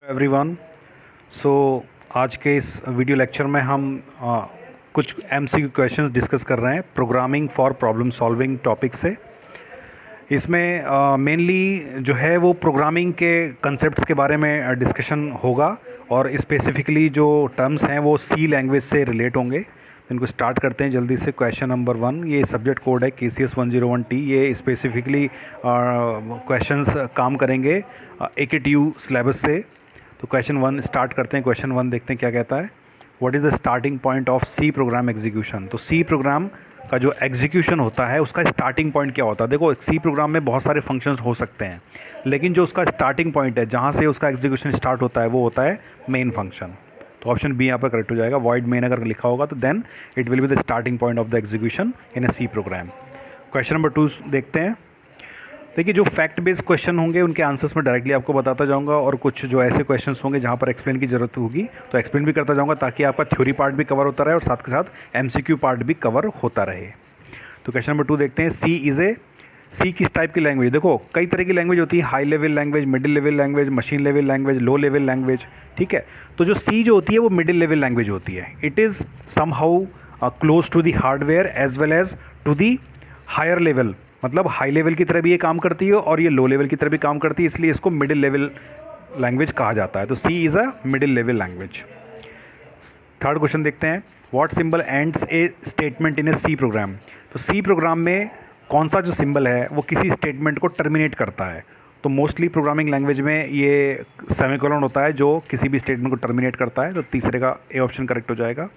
Everyone. सो आज के इस वीडियो लेक्चर में हम कुछ एमसीक्यू क्वेश्चंस डिस्कस कर रहे हैं programming for problem solving topic से। इसमें मेनली जो है वो प्रोग्रामिंग के कंसेप्ट्स के बारे में डिस्कशन होगा और स्पेसिफिकली जो टर्म्स हैं वो सी लैंग्वेज से रिलेट होंगे। इनको स्टार्ट करते हैं जल्दी से। क्वेश्चन नंबर 1, ये सब्जेक्ट कोड है KCS 101T। ये स्पेसिफिकली क्वेश्चंस काम करेंगे AKTU सिलेबस से। तो क्वेश्चन 1 स्टार्ट करते हैं। क्वेश्चन 1 देखते हैं क्या कहता है। What is the starting point of C program execution. तो सी प्रोग्राम का जो एग्जीक्यूशन होता है उसका स्टार्टिंग पॉइंट क्या होता है। देखो, सी प्रोग्राम में बहुत सारे फंक्शंस हो सकते हैं, लेकिन जो उसका स्टार्टिंग पॉइंट है जहाँ से उसका एग्जीक्यूशन स्टार्ट होता है वो होता है मेन फंक्शन। तो ऑप्शन बी यहाँ पर करेक्ट हो जाएगा। वॉइड मेन अगर लिखा होगा तो then it will be the starting point of the execution in a C program. Question number 2 देखते हैं। देखिए, जो फैक्ट बेस्ड क्वेश्चन होंगे उनके आंसर्स में डायरेक्टली आपको बताता जाऊंगा, और कुछ जो ऐसे क्वेश्चंस होंगे जहां पर एक्सप्लेन की ज़रूरत होगी तो एक्सप्लेन भी करता जाऊंगा, ताकि आपका थ्योरी पार्ट भी कवर होता रहे और साथ के साथ MCQ पार्ट भी कवर होता रहे। तो क्वेश्चन नंबर 2 देखते हैं। सी किस टाइप की लैंग्वेज। देखो, कई तरह की लैंग्वेज होती है। High level language, middle level language, machine level language, low level language. ठीक है, तो जो सी जो होती है वो मिडिल लेवल लैंग्वेज होती है। It is somehow close to the hardware as well as to the higher level. मतलब हाई लेवल की तरह भी ये काम करती है और ये लो लेवल की तरह भी काम करती है, इसलिए इसको मिडिल लेवल लैंग्वेज कहा जाता है। तो C is a middle level language. Third question देखते हैं। What symbol ends a statement in a C program. तो सी प्रोग्राम में कौन सा जो सिंबल है वो किसी स्टेटमेंट को टर्मिनेट करता है। तो मोस्टली प्रोग्रामिंग लैंग्वेज में ये सेमीकोलन होता है जो किसी भी स्टेटमेंट को टर्मिनेट करता है। तो तीसरे का ए ऑप्शन करेक्ट हो जाएगा।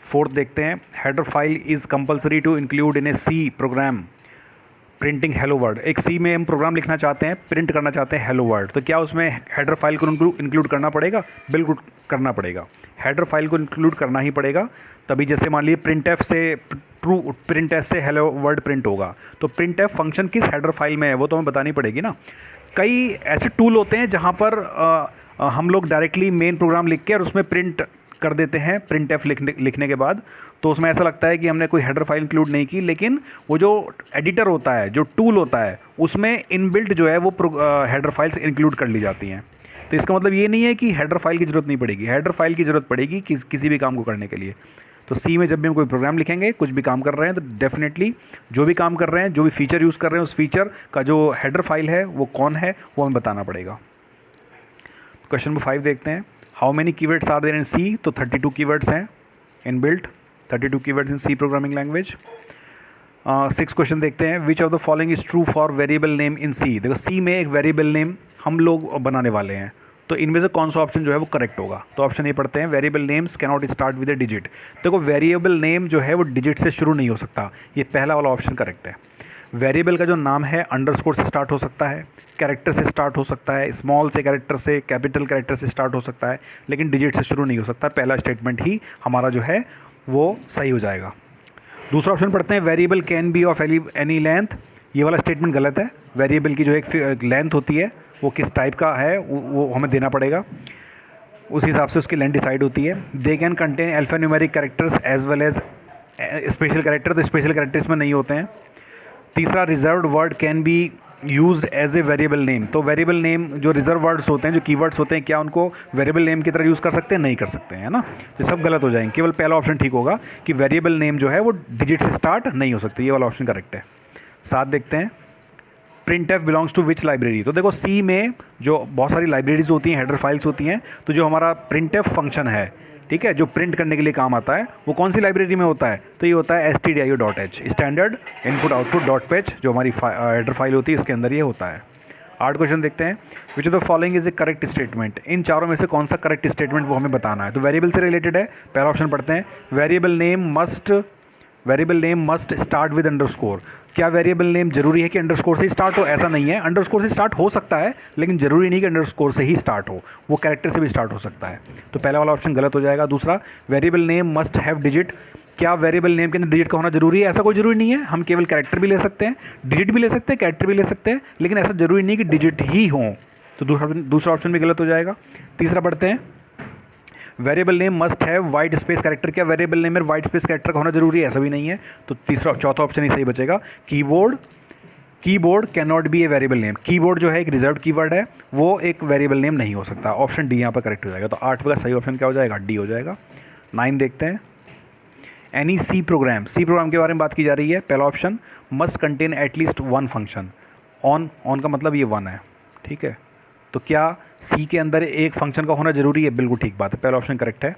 फोर्थ देखते हैं। Header file is compulsory to include in a C program printing hello word. एक सी में हम प्रोग्राम लिखना चाहते हैं, प्रिंट करना चाहते हैं हेलो वर्ड, तो क्या उसमें हेडर फाइल को इंक्लूड करना पड़ेगा? बिल्कुल करना पड़ेगा। हेडर फाइल को इंक्लूड करना ही पड़ेगा, तभी जैसे मान लीजिए प्रिंट एफ से हेलो वर्ड प्रिंट होगा, तो प्रिंट एफ फंक्शन किस हेडर फाइल में है वो तो हमें बतानी पड़ेगी ना। कई ऐसे टूल होते हैं जहाँ पर हम लोग डायरेक्टली मेन प्रोग्राम लिख के और उसमें प्रिंट कर देते हैं प्रिंट एफ लिखने के बाद, तो उसमें ऐसा लगता है कि हमने कोई हेडर फाइल इंक्लूड नहीं की, लेकिन वो जो एडिटर होता है, जो टूल होता है, उसमें इनबिल्ट जो है वो हेडर फाइल्स इंक्लूड कर ली जाती हैं। तो इसका मतलब ये नहीं है कि हेडर फाइल की ज़रूरत नहीं पड़ेगी। हेडर फाइल की ज़रूरत पड़ेगी किसी भी काम को करने के लिए। तो सी में जब भी हम कोई प्रोग्राम लिखेंगे, कुछ भी काम कर रहे हैं, तो डेफिनेटली जो भी काम कर रहे हैं, जो भी फीचर यूज़ कर रहे हैं, उस फीचर का जो हेडर फाइल है वो कौन है वो हमें बताना पड़ेगा। क्वेश्चन नंबर 5 देखते हैं। How many keywords are there in C. तो 32 कीवर्ड्स हैं in built, 32 keywords in C programming language. 6 question देखते हैं। Which of the following is true for variable name in C. देखो, सी में एक वेरिएबल नेम हम लोग बनाने वाले हैं, तो इनमें से कौन सा ऑप्शन जो है वो करेक्ट होगा। तो ऑप्शन ए पढ़ते हैं। Variable names can not start with A digit. देखो, वेरिएबल नेम जो है वो डिजिट से शुरू नहीं हो सकता, ये पहला वाला ऑप्शन करेक्ट है। वेरिएबल का जो नाम है अंडरस्कोर से स्टार्ट हो सकता है, कैरेक्टर से स्टार्ट हो सकता है, स्मॉल से कैरेक्टर से, कैपिटल कैरेक्टर से स्टार्ट हो सकता है, लेकिन डिजिट से शुरू नहीं हो सकता। पहला स्टेटमेंट ही हमारा जो है वो सही हो जाएगा। दूसरा ऑप्शन पढ़ते हैं। Variable can be of any length. ये वाला स्टेटमेंट गलत है। वेरिएबल की जो एक लेंथ होती है वो किस टाइप का है वो हमें देना पड़ेगा, उस हिसाब से उसकी लेंथ डिसाइड होती है। They can contain alphanumeric characters as well as special character. तो स्पेशल कैरेक्टर्स में नहीं होते हैं। तीसरा, reserved word can be used as a variable name. तो वेरिएबल नेम जो रिजर्व वर्ड्स होते हैं, जो कीवर्ड्स होते हैं, क्या उनको वेरिएबल नेम की तरह यूज़ कर सकते हैं? नहीं कर सकते हैं ना। ये सब गलत हो जाएंगे। केवल पहला ऑप्शन ठीक होगा कि वेरिएबल नेम जो है वो डिजिट से स्टार्ट नहीं हो सकती। ये वाला ऑप्शन करेक्ट है। 7 देखते हैं। Print f belongs to which library. तो देखो, सी में जो बहुत सारी लाइब्रेरीज होती हैं, हेडर फाइल्स होती हैं, तो जो हमारा प्रिंट एफ फंक्शन है, ठीक है, जो प्रिंट करने के लिए काम आता है, वो कौन सी लाइब्रेरी में होता है? तो ये होता है stdio.h, standard input output dot page, जो हमारी हेडर फाइल होती है, इसके अंदर ये होता है। 8 क्वेश्चन देखते हैं। Which of the following is a correct statement. इन चारों में से कौन सा करेक्ट स्टेटमेंट वो हमें बताना है। तो वेरिएबल से रिलेटेड है। पहला ऑप्शन पढ़ते हैं। Variable name must start with underscore. क्या वेरिएबल नेम जरूरी है कि अंडरस्कोर से ही स्टार्ट हो? ऐसा नहीं है। अंडरस्कोर से स्टार्ट हो सकता है, लेकिन जरूरी नहीं कि अंडरस्कोर से ही स्टार्ट हो, वो कैरेक्टर से भी स्टार्ट हो सकता है। तो पहला वाला ऑप्शन गलत हो जाएगा। दूसरा, variable name must have digit. क्या वेरिएबल नेम के अंदर डिजिट का होना जरूरी है? ऐसा कोई जरूरी नहीं है। हम केवल कैरेक्टर भी ले सकते हैं, डिजिट भी ले सकते हैं, कैरेक्टर भी ले सकते हैं, लेकिन ऐसा जरूरी नहीं कि डिजिट ही हो। तो दूसरा ऑप्शन भी गलत हो जाएगा। तीसरा पढ़ते हैं। Variable name must have white space character. क्या वेरिएबल नेम में वाइट स्पेस कैरेक्टर का होना जरूरी है? ऐसा भी नहीं है। तो चौथा ऑप्शन ही सही बचेगा। Keyboard keyboard can not be A variable name, keyboard जो है एक रिजर्व कीवर्ड है, वो एक वेरिएबल नेम नहीं हो सकता। ऑप्शन डी यहाँ पर करेक्ट हो जाएगा। तो 8 का सही ऑप्शन क्या हो जाएगा? डी हो जाएगा। 9 देखते हैं। Any C program, C program के बारे में बात की जा रही है। पहला option must contain at least one function. On, on का मतलब ये वन है, ठीक है। तो क्या सी के अंदर एक फंक्शन का होना जरूरी है? बिल्कुल ठीक बात है, पहला ऑप्शन करेक्ट है।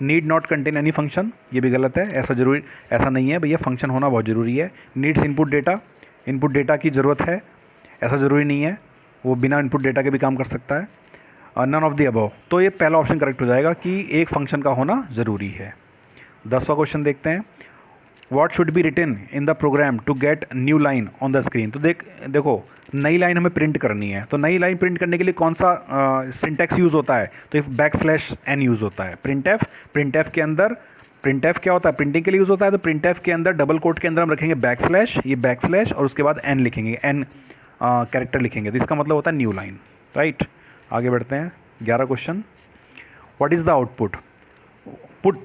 Need not contain any function, ये भी गलत है, ऐसा जरूरी, ऐसा नहीं है भैया, फंक्शन होना बहुत ज़रूरी है। Needs input data, input data की ज़रूरत है, ऐसा ज़रूरी नहीं है, वो बिना इनपुट डेटा के भी काम कर सकता है। नन ऑफ द अबव, तो ये पहला ऑप्शन करेक्ट हो जाएगा कि एक फंक्शन का होना ज़रूरी है। 10वां क्वेश्चन देखते हैं। What should be written in the program to get new line on the screen. तो देखो नई लाइन हमें प्रिंट करनी है, तो नई लाइन प्रिंट करने के लिए कौन सा सिंटैक्स यूज़ होता है? तो इफ \n यूज़ होता है। प्रिंट एफ के अंदर, प्रिंट एफ क्या होता है? प्रिंटिंग के लिए यूज़ होता है। तो प्रिंट एफ के अंदर डबल कोट के अंदर हम रखेंगे ये बैकस्लैश और उसके बाद n लिखेंगे, n कैरेक्टर लिखेंगे, तो इसका मतलब होता है न्यू लाइन, राइट। आगे बढ़ते हैं। 11 question. What is the output? Put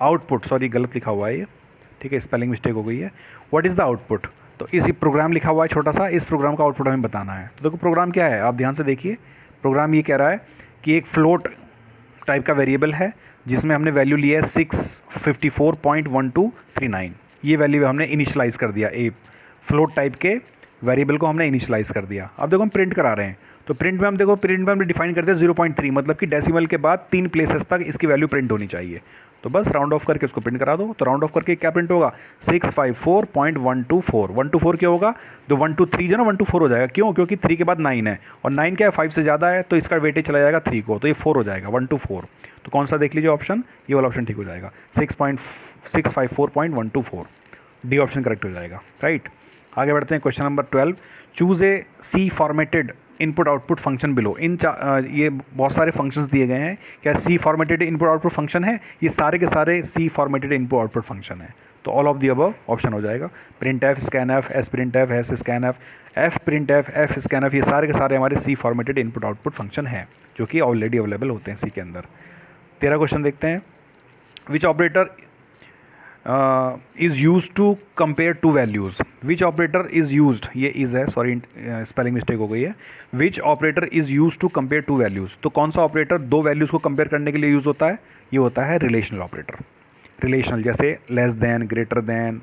output, sorry गलत लिखा हुआ है ये, ठीक है, स्पेलिंग मिस्टेक हो गई है। What is the output? तो इस प्रोग्राम लिखा हुआ है छोटा सा, इस प्रोग्राम का आउटपुट हमें बताना है। तो देखो प्रोग्राम क्या है, आप ध्यान से देखिए। प्रोग्राम ये कह रहा है कि एक फ्लोट टाइप का वेरिएबल है जिसमें हमने वैल्यू लिया है 654.1239, ये वैल्यू हमने इनिशियलाइज़ कर दिया। ए फ्लोट टाइप के वेरिएबल को हमने इनिशियलाइज़ कर दिया। अब देखो हम प्रिंट करा रहे हैं, तो प्रिंट में हम देखो, प्रिंट में हमने डिफाइन कर दिया 0.3, मतलब कि डेसिमल के बाद 3 प्लेसेस तक इसकी वैल्यू प्रिंट होनी चाहिए। तो बस राउंड ऑफ करके उसको प्रिंट करा दो। तो राउंड ऑफ करके क्या प्रिंट होगा? 654.124। 124 क्या होगा? तो 123 जो ना 124 हो जाएगा। क्यों? क्योंकि 3 के बाद 9 है, और 9 क्या है? 5 से ज़्यादा है, तो इसका वेटेज चला जाएगा 3 को, तो ये 4 हो जाएगा, 124। तो कौन सा देख लीजिए ऑप्शन, ये वाला ऑप्शन ठीक हो जाएगा, 654.124, डी ऑप्शन करेक्ट हो जाएगा, राइट। आगे बढ़ते हैं। Question number 12। Choose a C formatted input output function below. ये बहुत सारे फंक्शंस दिए गए हैं। क्या C formatted input output function है? ये सारे के सारे C formatted input output function है। तो all of the above option हो जाएगा। Print f, scan f, s print f, s scan f, f print f, f scan f, ये सारे के सारे हमारे C formatted input output function है जो कि ऑलरेडी अवेलेबल होते हैं सी के अंदर। 13 क्वेश्चन देखते हैं। Which operator is use to compare two values. Which operator is used, ये इज़ है, सॉरी स्पेलिंग मिस्टेक हो गई है। Which operator is use to compare two values. तो कौन सा ऑपरेटर दो वैल्यूज़ को कंपेयर करने के लिए यूज़ होता है? ये होता है रिलेशनल ऑपरेटर। रिलेशनल जैसे less than, greater than,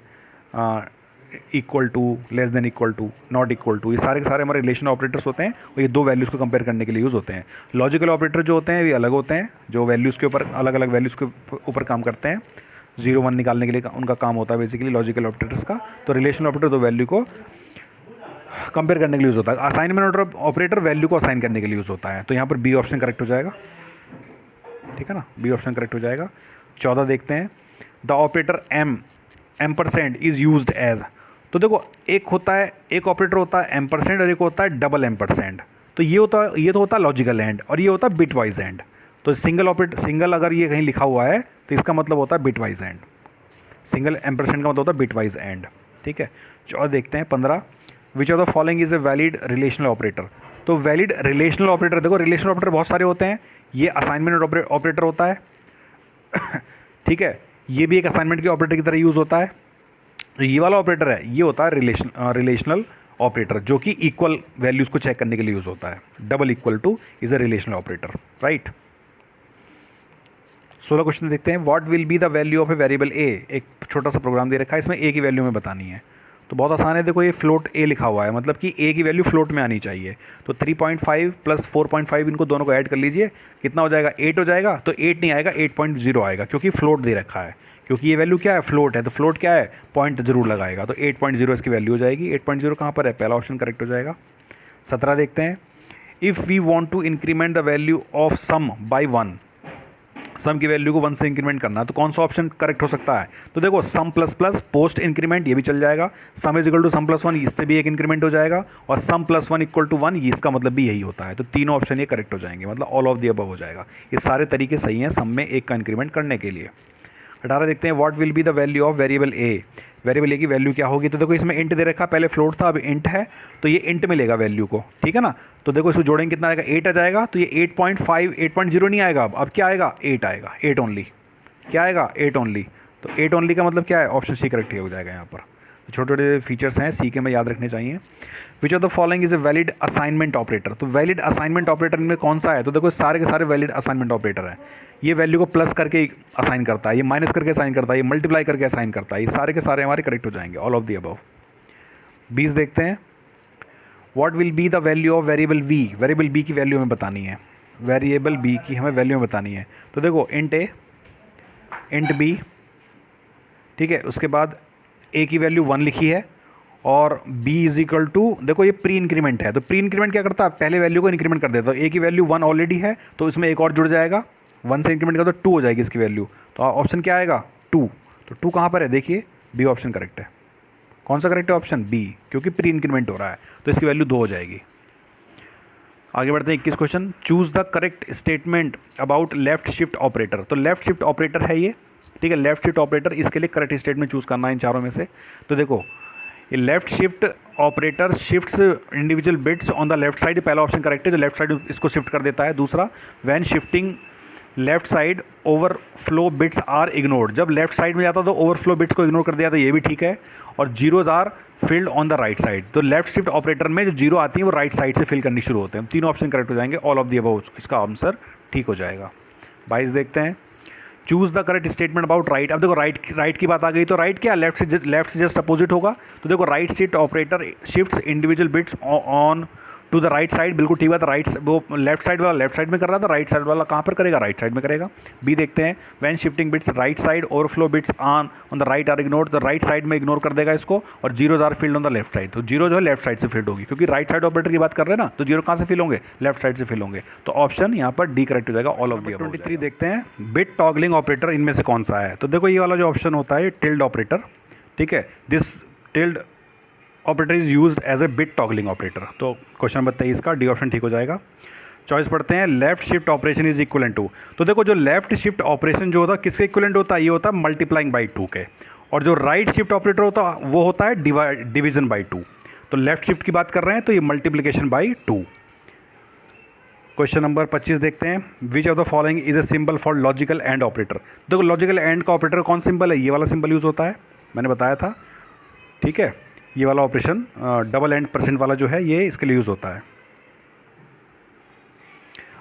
equal to, less than equal to, not equal to, ये सारे के सारे हमारे रिलेशनल ऑपरेटर्स होते हैं और ये दो वैल्यूज़ को कंपेयर करने के लिए यूज़ होते हैं। लॉजिकल ऑपरेटर जो होते हैं ये अलग होते हैं, जो वैल्यूज़ के ऊपर अलग अलग वैल्यूज़ के ऊपर काम करते हैं। 0 1 निकालने के लिए उनका काम होता है बेसिकली लॉजिकल ऑपरेटर्स का। तो रिलेशनल ऑपरेटर दो वैल्यू को कंपेयर करने के लिए यूज़ होता है। असाइनमेंट ऑपरेटर वैल्यू को असाइन करने के लिए यूज़ होता है। तो यहाँ पर बी ऑप्शन करेक्ट हो जाएगा, ठीक है ना, बी ऑप्शन करेक्ट हो जाएगा। 14 देखते हैं। The operator ampersand is used as. तो देखो एक होता है, एक ऑपरेटर होता है एम्परसेंड और एक होता है डबल एम्परसेंड। तो ये होता है, ये तो होता है लॉजिकल एंड और ये होता है बिट वाइज एंड। तो सिंगल अगर ये कहीं लिखा हुआ है तो इसका मतलब होता है bit wise and. Single ampersand का मतलब होता है बिट वाइज एंड, ठीक है। और देखते हैं 15। विच of the following is a valid relational operator. तो वैलिड रिलेशनल ऑपरेटर, देखो रिलेशनल ऑपरेटर बहुत सारे होते हैं। ये असाइनमेंट ऑपरेटर होता है ठीक है, ये भी एक असाइनमेंट के ऑपरेटर की तरह यूज़ होता है। तो ये वाला ऑपरेटर है, ये होता है रिलेशनल ऑपरेटर जो कि इक्वल वैल्यूज़ को चेक करने के लिए यूज़ होता है। Double equal to is a relational operator, right. 16 question देखते हैं। What will be the value of a variable A. एक छोटा सा प्रोग्राम दे रखा है, इसमें ए की वैल्यू में बतानी है। तो बहुत आसान है, देखो ये फ्लोट ए लिखा हुआ है, मतलब कि ए की वैल्यू फ्लोट में आनी चाहिए। तो 3.5 प्लस 4.5 इनको दोनों को ऐड कर लीजिए, कितना हो जाएगा? 8 हो जाएगा। तो 8 नहीं आएगा, 8.0 आएगा, क्योंकि फ्लोट दे रखा है, क्योंकि ये वैल्यू क्या है? फ्लोट है। तो फ्लोट क्या है? पॉइंट जरूर लगाएगा। तो 8.0 इसकी वैल्यू हो जाएगी। 8.0 कहाँ पर है? पहला ऑप्शन करेक्ट हो जाएगा। 17 देखते हैं। If we want to increment the value of sum by 1, sum की वैल्यू को 1 से इंक्रीमेंट करना, तो कौन सा ऑप्शन करेक्ट हो सकता है? तो देखो sum plus plus post increment, ये भी चल जाएगा। Sum is equal to sum plus 1, इससे भी एक इंक्रीमेंट हो जाएगा। और सम प्लस 1 इक्वल टू 1, इसका मतलब भी यही होता है। तो तीनों ऑप्शन ये करेक्ट हो जाएंगे, मतलब ऑल ऑफ द अबव हो जाएगा। ये सारे तरीके सही हैं सम में एक का इंक्रीमेंट करने के लिए। 18 देखते हैं। What will be the value of variable A. Variable ए की वैल्यू क्या होगी? तो देखो इसमें इंट दे रखा, पहले फ्लोट था अब इंट है, तो ये इंट में लेगा वैल्यू को, ठीक है ना। तो देखो इसको जोड़ेंगे कितना आएगा? 8 आ जाएगा। तो ये 8.5 8.0 नहीं आएगा, अब क्या आएगा? 8 आएगा, 8 ओनली। क्या आएगा? 8 ओनली। तो 8 ओनली का मतलब क्या है? ऑप्शन सी करेक्ट हो जाएगा यहाँ पर। छोटे छोटे फीचर्स हैं सी के, में याद रखने चाहिए। विच of the following is a valid assignment operator, तो वैलिड असाइनमेंट ऑपरेटर इनमें कौन सा है? तो देखो सारे के सारे वैलिड असाइनमेंट ऑपरेटर हैं। ये वैल्यू को प्लस करके असाइन करता है, ये माइनस करके असाइन करता है, ये मल्टीप्लाई करके असाइन करता है, ये सारे के सारे हमारे करेक्ट हो जाएंगे, ऑल ऑफ दी अबव। 20 देखते हैं, what will be the value of variable V, variable B की वैल्यू हमें बतानी है, वेरिएबल बी की हमें वैल्यू बतानी है। तो देखो इंट ए, इंट बी, ठीक है, उसके बाद ए की वैल्यू 1 लिखी है और b इज इक्वल टू, देखो ये प्री इंक्रीमेंट है, तो प्री इंक्रीमेंट क्या करता है, पहले वैल्यू को इंक्रीमेंट कर देता है। तो a की वैल्यू 1 ऑलरेडी है, तो इसमें एक और जुड़ जाएगा, 1 से इंक्रीमेंट कर तो 2 हो जाएगी इसकी वैल्यू। तो ऑप्शन क्या आएगा? 2। तो 2 कहाँ पर है? देखिए बी ऑप्शन करेक्ट है। कौन सा करेक्ट है? ऑप्शन बी, क्योंकि प्री इंक्रीमेंट हो रहा है, तो इसकी वैल्यू 2 हो जाएगी। आगे बढ़ते हैं 21 question, choose the correct statement about left shift operator. तो लेफ्ट शिफ्ट ऑपरेटर है ये, ठीक है, लेफ्ट शिफ्ट ऑपरेटर, इसके लिए करेक्ट स्टेटमेंट चूज़ करना है इन चारों में से। तो देखो ये left shift operator shifts individual bits on the left side, पहला ऑप्शन करेक्ट है, जो लेफ्ट साइड इसको शिफ्ट कर देता है। दूसरा, when shifting left side overflow bits are ignored, जब लेफ्ट साइड में जाता तो ओवरफ्लो बिट्स को इग्नोर कर दिया, तो ये भी ठीक है। और zeros are filled on the right side, तो लेफ्ट शिफ्ट ऑपरेटर में जो जीरो आती है वो राइट साइड से फिल करनी शुरू होते हैं। तीनों ऑप्शन करेक्ट हो जाएंगे, ऑल ऑफ दी अबव, इसका आंसर ठीक हो जाएगा। 22 देखते हैं, choose the correct statement about right. अब देखो राइट की बात आ गई, तो राइट क्या, लेफ्ट से जस्ट अपोजिट होगा। तो देखो right shift operator shifts individual bits on to the right side, बिल्कुल ठीक बात है, राइट वो लेफ्ट साइड वाला लेफ्ट साइड में कर रहा था, राइट साइड वाला कहाँ पर करेगा? राइट साइड में करेगा। बी देखते हैं, when shifting bits right side overflow bits on the right are ignored, तो राइट साइड में इग्नोर कर देगा इसको, और zeros are filled on the left side, तो जीरो जो है लेफ्ट साइड से फिल्ड होगी, क्योंकि राइट साइड ऑपरेटर की बात कर रहे हैं ना, तो जीरो कहाँ से फिल होंगे? लेफ्ट साइड से फिल होंगे। तो ऑप्शन यहाँ पर डी करेक्ट हो जाएगा, ऑल ऑफ दी अबव। 23 देखते हैं, बिट टॉगलिंग ऑपरेटर इनमें से कौन सा है? तो देखो ये वाला जो ऑप्शन होता है टिल्ड ऑपरेटर, ठीक है, this tilde operator is used as a bit toggling operator. तो क्वेश्चन नंबर 23 का डी ऑप्शन ठीक हो जाएगा। चॉइस पढ़ते हैं, left shift operation is equivalent to. तो देखो जो लेफ्ट शिफ्ट ऑपरेशन जो होता है किसके इक्वलेंट होता है? ये होता है मल्टीप्लाइंग बाई 2 के। और जो राइट शिफ्ट ऑपरेटर होता है वो होता है डिवीजन बाई 2। तो लेफ्ट शिफ्ट की बात कर रहे हैं तो ये मल्टीप्लिकेशन बाई 2। क्वेश्चन नंबर 25 देखते हैं, which of the following is a symbol for logical and operator. देखो लॉजिकल एंड का ऑपरेटर कौन सिंबल है? ये वाला सिंबल यूज़ होता है, मैंने बताया था, ठीक है, ये वाला ऑपरेशन डबल एंड परसेंट वाला जो है ये इसके लिए यूज़ होता है।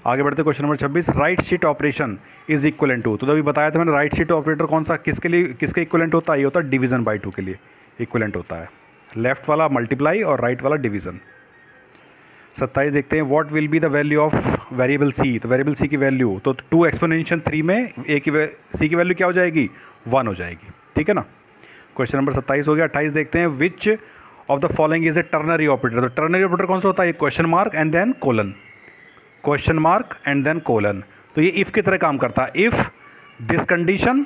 आगे बढ़ते question number 26, right shift operation is equivalent to. तो अभी बताया था मैंने, राइट शिफ्ट ऑपरेटर कौन सा किसके लिए किसके इक्वलेंट होता है? ये होता है डिवीजन बाई 2 के लिए इक्वलेंट होता है, लेफ्ट वाला मल्टीप्लाई और राइट वाला डिवीजन। 27 देखते हैं, what will be the value of variable C. तो वेरिएबल सी की वैल्यू, तो 2 एक्सपोनेंशियल 3 में ए की सी की वैल्यू क्या हो जाएगी? 1 हो जाएगी, ठीक है ना। क्वेश्चन नंबर 27 हो गया। 28 देखते हैं, which of the following is a ternary operator. तो टर्नरी ऑपरेटर कौन सा होता है? Question mark and then colon, question mark and then colon. तो ये इफ़ की तरह काम करता है, इफ़ दिस कंडीशन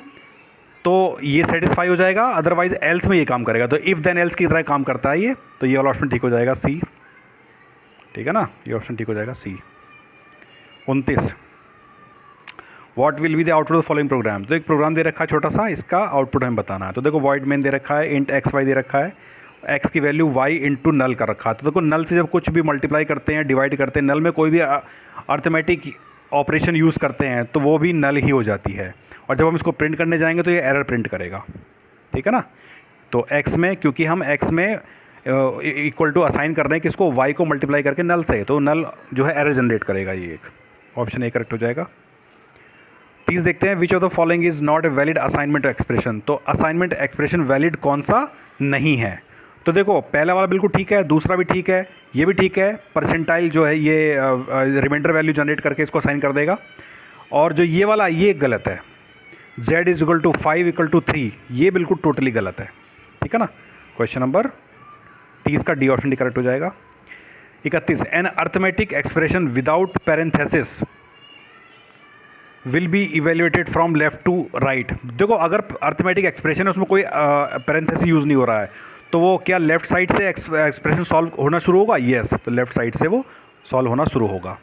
तो ये सेटिस्फाई हो जाएगा, अदरवाइज एल्स में ये काम करेगा। तो इफ़ देन एल्स की तरह काम करता है ये, तो ये वाला ऑप्शन ठीक हो जाएगा, सी, ठीक है ना, ये ऑप्शन ठीक हो जाएगा, सी। 29, what will be the output of following programme. तो एक प्रोग्राम दे रखा है छोटा सा, इसका आउटपुट हमें बताना है। तो देखो वॉइड मेन दे रखा है, इंट एक्स वाई दे रखा है, एक्स की वैल्यू वाई इंटू नल कर रखा है। तो देखो नल से जब कुछ भी मल्टीप्लाई करते हैं, डिवाइड करते हैं, नल में कोई भी अर्थमेटिक ऑपरेशन यूज़ करते हैं तो वो भी नल ही हो जाती है। और जब हम इसको प्रिंट करने जाएंगे तो ये एरर प्रिंट करेगा, ठीक है ना। तो एक्स में, क्योंकि हम एक्स में इक्वल टू असाइन कर रहे हैं किसको? वाई को मल्टीप्लाई करके नल से, तो नल जो है एरर जनरेट करेगा। ये एक ऑप्शन ए करेक्ट हो जाएगा। 30 देखते हैं, which of the following is not a valid assignment expression. तो असाइनमेंट एक्सप्रेशन वैलिड कौन सा नहीं है? तो देखो पहला वाला बिल्कुल ठीक है, दूसरा भी ठीक है, ये भी ठीक है, परसेंटाइल जो है ये रिमाइंडर वैल्यू जनरेट करके इसको असाइन कर देगा। और जो ये वाला ये गलत है, z is equal to 5 equal to 3, ये बिल्कुल टोटली गलत है, ठीक है ना। क्वेश्चन नंबर 30 का डी ऑप्शन करेक्ट हो जाएगा। 31, an arithmetic expression without parenthesis will be evaluated from left to right. देखो अगर अर्थमेटिक एक्सप्रेशन है उसमें कोई पैरेंथेसिस यूज़ नहीं हो रहा है, तो वो क्या लेफ्ट साइड से एक्सप्रेशन सॉल्व होना शुरू होगा? येस, तो लेफ्ट साइड से वो सॉल्व होना शुरू होगा।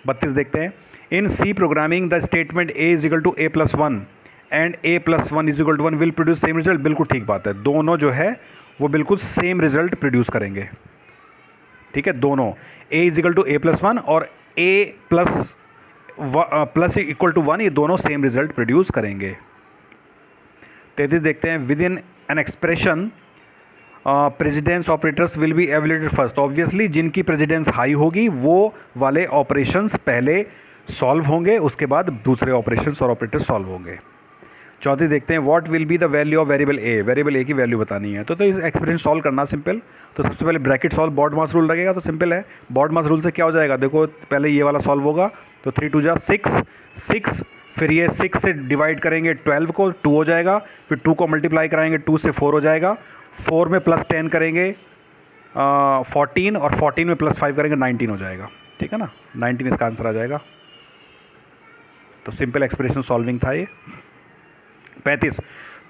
32 देखते हैं, in C programming the statement A is equal to A plus 1 and A plus 1 is equal to 1 will produce same result. बिल्कुल ठीक बात है, दोनों जो है वो बिल्कुल सेम रिजल्ट प्रोड्यूस करेंगे, ठीक है। दोनों a is equal to A plus 1 और ए प्लस इक्वल टू 1, ये दोनों सेम रिजल्ट प्रोड्यूस करेंगे। 33 देखते हैं, with in an expression precedence operators will be evaluated first. Obviously जिनकी प्रेसिडेंस हाई होगी वो वाले ऑपरेशंस पहले सॉल्व होंगे, उसके बाद दूसरे ऑपरेशंस और ऑपरेटर्स सॉल्व होंगे। चौथी देखते हैं, what will be the value of variable A. Variable ए की वैल्यू बतानी है तो इस एक्सप्रेशन सॉल्व करना सिंपल। तो सबसे पहले ब्रैकेट सॉल्व बॉड मास रूल लगेगा, तो सिंपल है। बॉड मास रूल से क्या हो जाएगा, देखो पहले ये वाला सॉल्व होगा तो 3 2 जा 6, फिर ये 6 से डिवाइड करेंगे 12 को, 2 हो जाएगा, फिर 2 को मल्टीप्लाई कराएंगे 2 से 4 हो जाएगा, 4 में प्लस 10 करेंगे 14, और 14 में प्लस 5 करेंगे 19 हो जाएगा। ठीक है ना, 19 इसका आंसर आ जाएगा। तो सिंपल एक्सप्रेशन सॉल्विंग था ये। 35,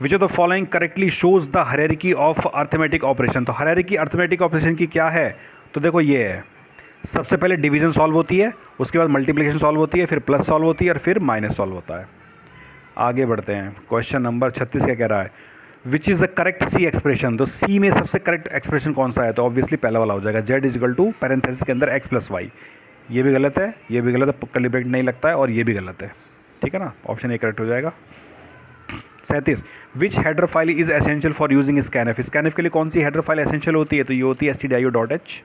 विच of the following correctly shows the hierarchy of arithmetic operation. तो हायरार्की अर्थमेटिक ऑपरेशन की क्या है, तो देखो ये है, सबसे पहले डिवीजन सॉल्व होती है, उसके बाद मल्टीप्लिकेशन सॉल्व होती है, फिर प्लस सॉल्व होती है और फिर माइनस सॉल्व होता है। आगे बढ़ते हैं, क्वेश्चन नंबर 36 क्या कह रहा है, which is the correct C expression. तो सी में सबसे करेक्ट एक्सप्रेशन कौन सा है, तो ऑब्वियसली पहला वाला हो जाएगा, z इजिकल टू पैरेंथेसिस के अंदर x प्लस वाई। ये भी गलत है, ये भी गलत है, कर्ली ब्रैकेट नहीं लगता है, और ये भी गलत है। ठीक है ना, ऑप्शन ए करेक्ट हो जाएगा। 37, विच header file is essential for using scanf. Scanf के लिए कौन सी हेडर फाइल एसेंशियल होती है, तो ये होती है stdio.h,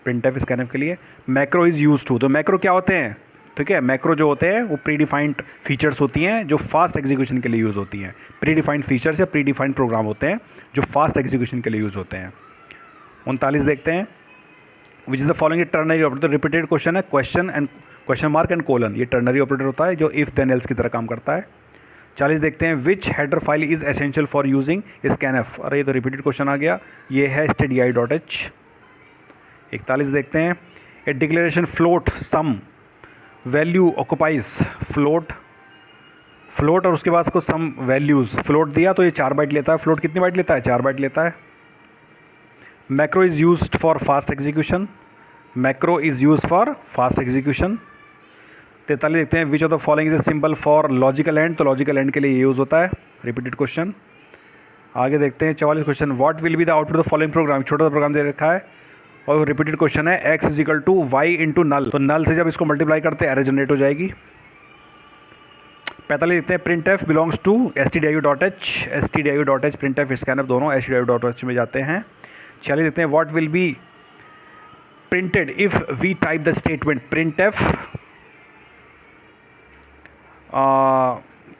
प्रिंटएफ स्कैनएफ के लिए। मैक्रो इज़ यूज टू, तो मैक्रो क्या होते हैं, ठीक है, मैक्रो जो होते हैं वो प्री डिफाइंड फीचर्स होती हैं जो फास्ट एग्जीक्यूशन के लिए यूज़ होती हैं। प्री डिफाइंड फीचर्स या प्री डिफाइंड प्रोग्राम होते हैं जो फास्ट एग्जीक्यूशन के लिए यूज़ होते हैं। 39 देखते हैं, विच is the following ternary operator. Repeated question है, क्वेश्चन मार्क एंड कोलन, ये टर्नरी ऑपरेटर होता है जो इफ देन एल्स की तरह काम करता है। 40 देखते हैं, विच header file is essential for using scanf. अरे ये तो रिपीटेड क्वेश्चन आ गया, ये है stdio.h। 41 देखते हैं, a declaration float sum value occupies. Float और उसके बाद उसको सम वैल्यूज़, फ्लोट दिया तो ये 4 बाइट लेता है। फ्लोट कितनी बाइट लेता है, 4 बाइट लेता है। Macro is used for fast execution, macro is used for fast execution. 43 देखते हैं, which of the following is a symbol for logical and. तो लॉजिकल एंड के लिए यूज़ होता है, रिपीटेड क्वेश्चन। आगे देखते हैं 44 question, what will be the output of the following program. छोटा सा प्रोग्राम दे रखा है और रिपीटेड क्वेश्चन है, x is equal to y into null. तो नल से जब इसको मल्टीप्लाई करते हैं एरर जनरेट हो जाएगी। 45 देखते हैं, print f belongs to stdio.h, print f scanf दोनों stdio.h में जाते हैं। 46 देखते हैं, what will be printed if we type the statement print f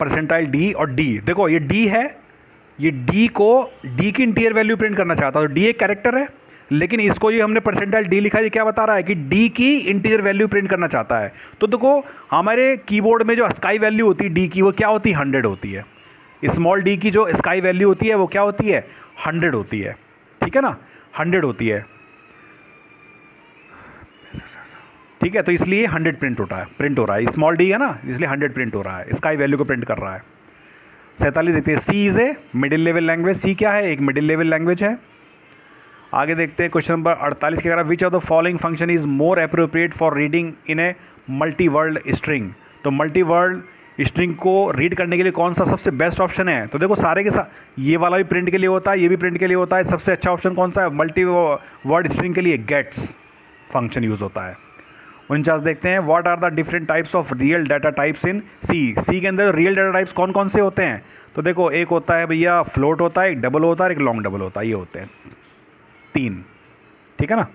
percentile d और d। देखो ये d है, ये d की इंटीरियर वैल्यू प्रिंट करना चाहता है, तो d एक कैरेक्टर है, लेकिन इसको ये हमने परसेंटाइल d लिखा है, ये क्या बता रहा है कि d की इंटीजर वैल्यू प्रिंट करना चाहता है। तो देखो हमारे कीबोर्ड में जो स्काई वैल्यू होती है d की, वो क्या होती है, 100 होती है। स्मॉल d की जो स्काई वैल्यू होती है वो क्या होती है, 100 होती है। ठीक है ना, 100 होती है। ठीक है, तो इसलिए 100 प्रिंट हो रहा है, स्मॉल d है ना, इसलिए 100 प्रिंट हो रहा है, स्काई वैल्यू को प्रिंट कर रहा है। 47 देखते हैं, C is a middle level language. C क्या है, एक मिडिल लेवल लैंग्वेज है। आगे देखते हैं क्वेश्चन नंबर 48 के, विच of the following function is more appropriate for reading in a multi world string. तो मल्टी वर्ल्ड स्ट्रिंग को रीड करने के लिए कौन सा सबसे बेस्ट ऑप्शन है, तो देखो सारे के साथ, ये वाला भी प्रिंट के लिए होता है, ये भी प्रिंट के लिए होता है, सबसे अच्छा ऑप्शन कौन सा है, मल्टी वर्ड स्ट्रिंग के लिए गेट्स फंक्शन यूज़ होता है। 49 देखते हैं, what are the different types of real data types in C के अंदर रियल डाटा टाइप्स कौन कौन से होते हैं, तो देखो एक होता है भैया फ्लोट होता है, एक डबल होता है, एक लॉन्ग डबल होता है, ये होते हैं 3। ठीक है ना,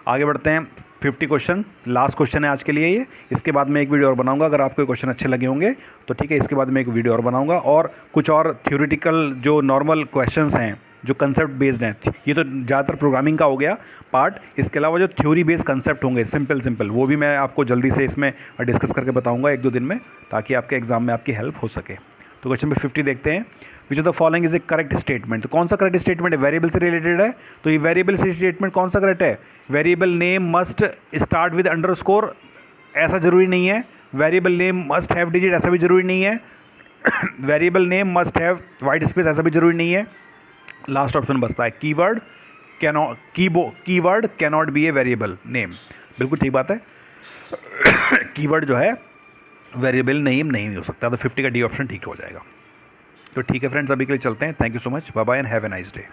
आगे बढ़ते हैं। 50 क्वेश्चन, लास्ट क्वेश्चन है आज के लिए ये, इसके बाद मैं एक वीडियो और बनाऊंगा, अगर आपको क्वेश्चन अच्छे लगे होंगे तो ठीक है, इसके बाद मैं एक वीडियो और बनाऊंगा, और कुछ और थ्योरेटिकल जो नॉर्मल क्वेश्चंस हैं जो कंसेप्ट बेस्ड हैं, ये तो ज़्यादातर प्रोग्रामिंग का हो गया पार्ट, इसके अलावा जो थ्योरी बेस्ड कंसेप्ट होंगे सिंपल वो भी मैं आपको जल्दी से इसमें डिस्कस करके बताऊँगा 1-2 दिन में, ताकि आपके एग्जाम में आपकी हेल्प हो सके। तो क्वेश्चन नंबर 50 देखते हैं, which of the following is a correct statement. तो कौन सा करेक्ट स्टेटमेंट है, वेरिएबल से रिलेटेड है, तो ये वेरिएबल से स्टेटमेंट कौन सा करेक्ट है, variable name must start with underscore, ऐसा जरूरी नहीं है, variable name must have digit, ऐसा भी जरूरी नहीं है, variable name must have white space, ऐसा भी जरूरी नहीं है। लास्ट ऑप्शन बचता है, keyword cannot be A variable name. बिल्कुल ठीक बात है, कीवर्ड जो है वेरिएबल नेम नहीं हो सकता, तो 50 का डी ऑप्शन ठीक हो जाएगा। तो ठीक है फ्रेंड्स, अभी के लिए चलते हैं, thank you so much, bye bye and have a nice day.